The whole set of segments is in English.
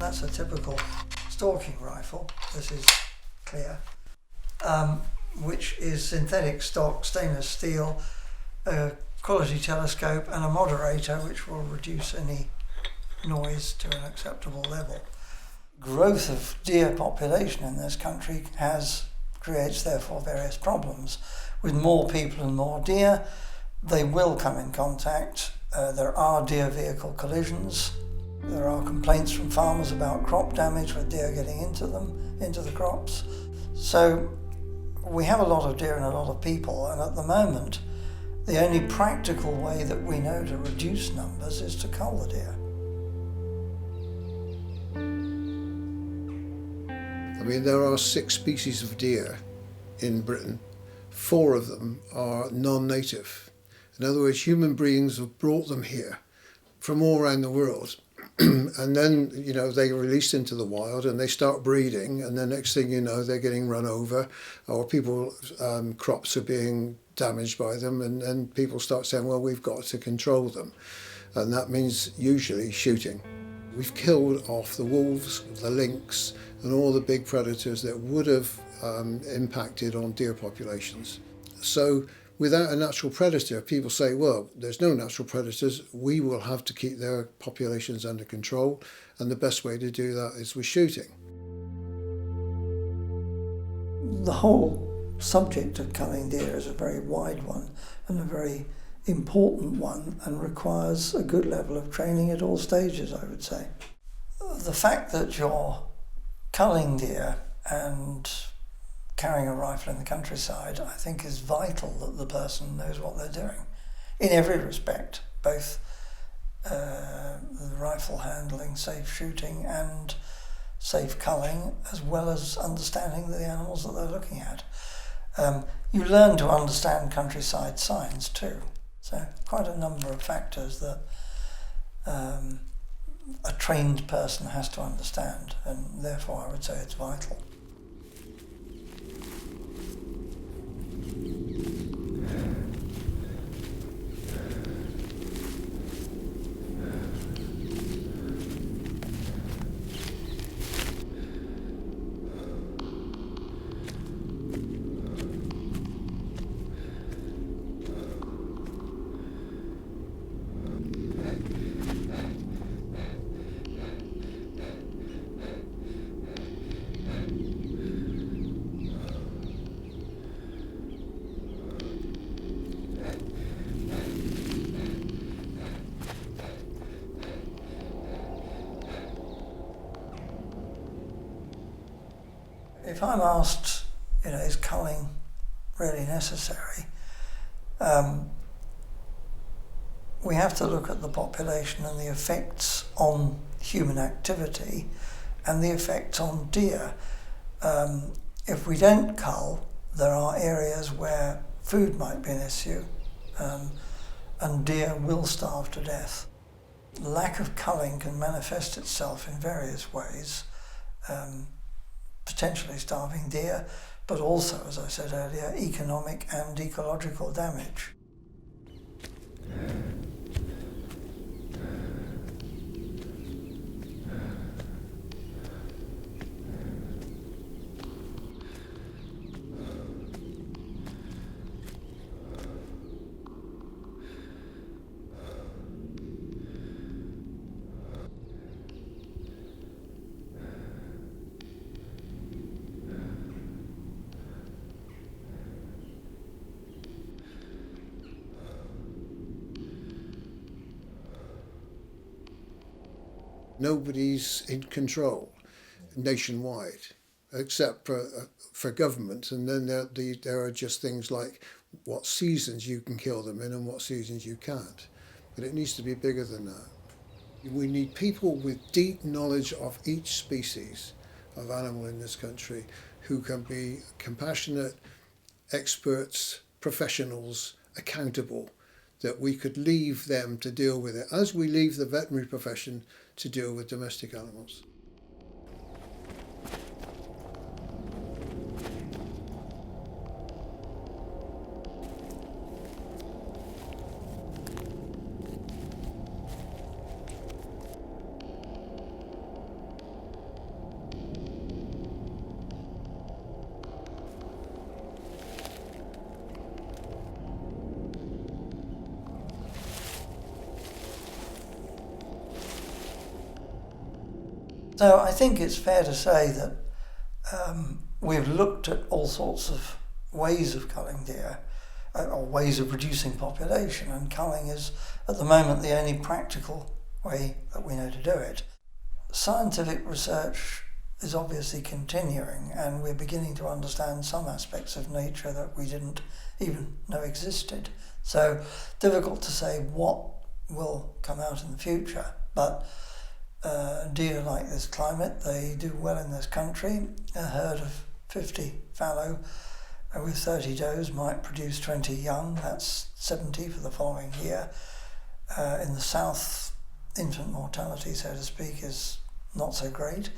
That's a typical stalking rifle. This is clear, which is synthetic stock, stainless steel, a quality telescope and a moderator which will reduce any noise to an acceptable level. Growth of deer population in this country creates therefore various problems. With more people and more deer, they will come in contact. There are deer vehicle collisions. There are complaints from farmers about crop damage with deer getting into the crops. So we have a lot of deer and a lot of people, and at the moment the only practical way that we know to reduce numbers is to cull the deer. I mean, there are 6 species of deer in Britain. 4 of them are non-native. In other words, human beings have brought them here from all around the world. And then, they released into the wild and they start breeding, and the next thing you know, they're getting run over, or crops are being damaged by them, and people start saying, well, we've got to control them. And that means usually shooting. We've killed off the wolves, the lynx, and all the big predators that would have impacted on deer populations. So without a natural predator, people say, well, there's no natural predators, we will have to keep their populations under control, and the best way to do that is with shooting. The whole subject of culling deer is a very wide one and a very important one, and requires a good level of training at all stages, I would say. The fact that you're culling deer and carrying a rifle in the countryside, I think, is vital that the person knows what they're doing in every respect, both the rifle handling, safe shooting and safe culling, as well as understanding the animals that they're looking at. You learn to understand countryside signs too, so quite a number of factors that a trained person has to understand, and therefore I would say it's vital. If I'm asked, is culling really necessary, we have to look at the population and the effects on human activity and the effects on deer. If we don't cull, there are areas where food might be an issue, and deer will starve to death. Lack of culling can manifest itself in various ways. Potentially starving deer, but also, as I said earlier, economic and ecological damage. Nobody's in control nationwide, except for government, and then there are just things like what seasons you can kill them in and what seasons you can't. But it needs to be bigger than that. We need people with deep knowledge of each species of animal in this country who can be compassionate, experts, professionals, accountable, that we could leave them to deal with it, as we leave the veterinary profession to deal with domestic animals. No, I think it's fair to say that we've looked at all sorts of ways of culling deer, or ways of reducing population, and culling is at the moment the only practical way that we know to do it. Scientific research is obviously continuing, and we're beginning to understand some aspects of nature that we didn't even know existed. So difficult to say what will come out in the future, but deer like this climate, they do well in this country. A herd of 50 fallow with 30 does might produce 20 young, that's 70 for the following year. In the south, infant mortality, so to speak, is not so great.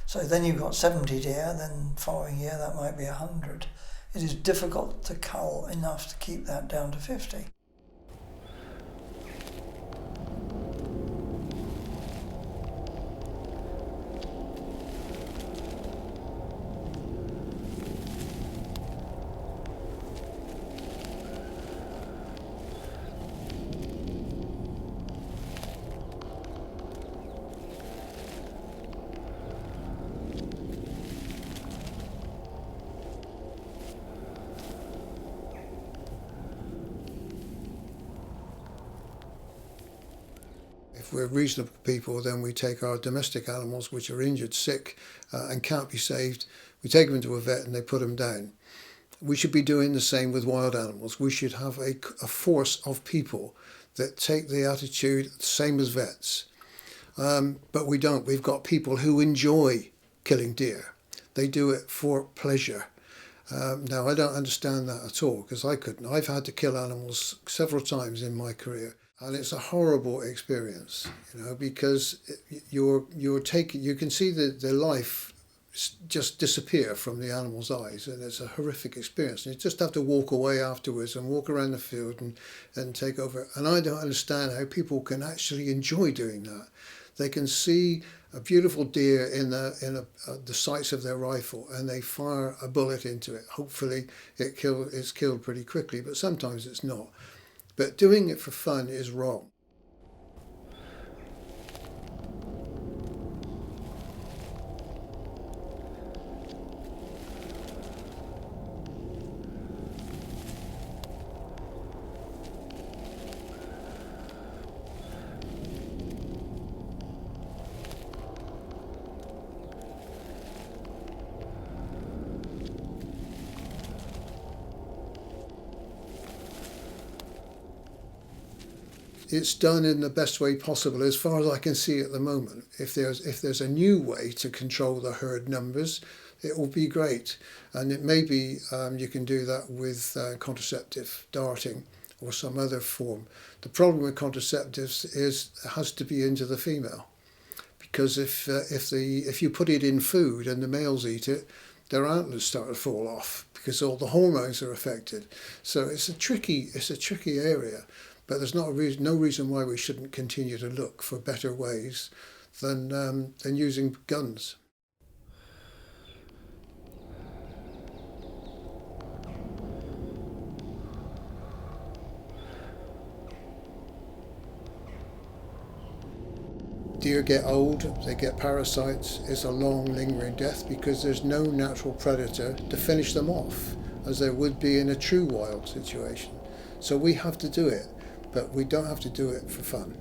So then you've got 70 deer, then following year that might be 100. It is difficult to cull enough to keep that down to 50. If we're reasonable people, then we take our domestic animals which are injured, sick, and can't be saved, we take them into a vet and they put them down. We should be doing the same with wild animals. We should have a force of people that take the attitude same as vets. But we don't. We've got people who enjoy killing deer. They do it for pleasure. Now, I don't understand that at all, because I couldn't. I've had to kill animals several times in my career. And it's a horrible experience, because you're taking, you can see the life just disappear from the animal's eyes, and it's a horrific experience. And you just have to walk away afterwards and walk around the field and take over. And I don't understand how people can actually enjoy doing that. They can see a beautiful deer in the sights of their rifle, and they fire a bullet into it. Hopefully it's killed pretty quickly, but sometimes it's not. But doing it for fun is wrong. It's done in the best way possible, as far as I can see at the moment. If there's a new way to control the herd numbers, it will be great. And it may be you can do that with contraceptive darting or some other form. The problem with contraceptives is it has to be into the female, because if you put it in food and the males eat it, their antlers start to fall off because all the hormones are affected. So it's a tricky area. But there's no reason why we shouldn't continue to look for better ways than using guns. Deer get old, they get parasites. It's a long, lingering death because there's no natural predator to finish them off, as there would be in a true wild situation. So we have to do it. But we don't have to do it for fun.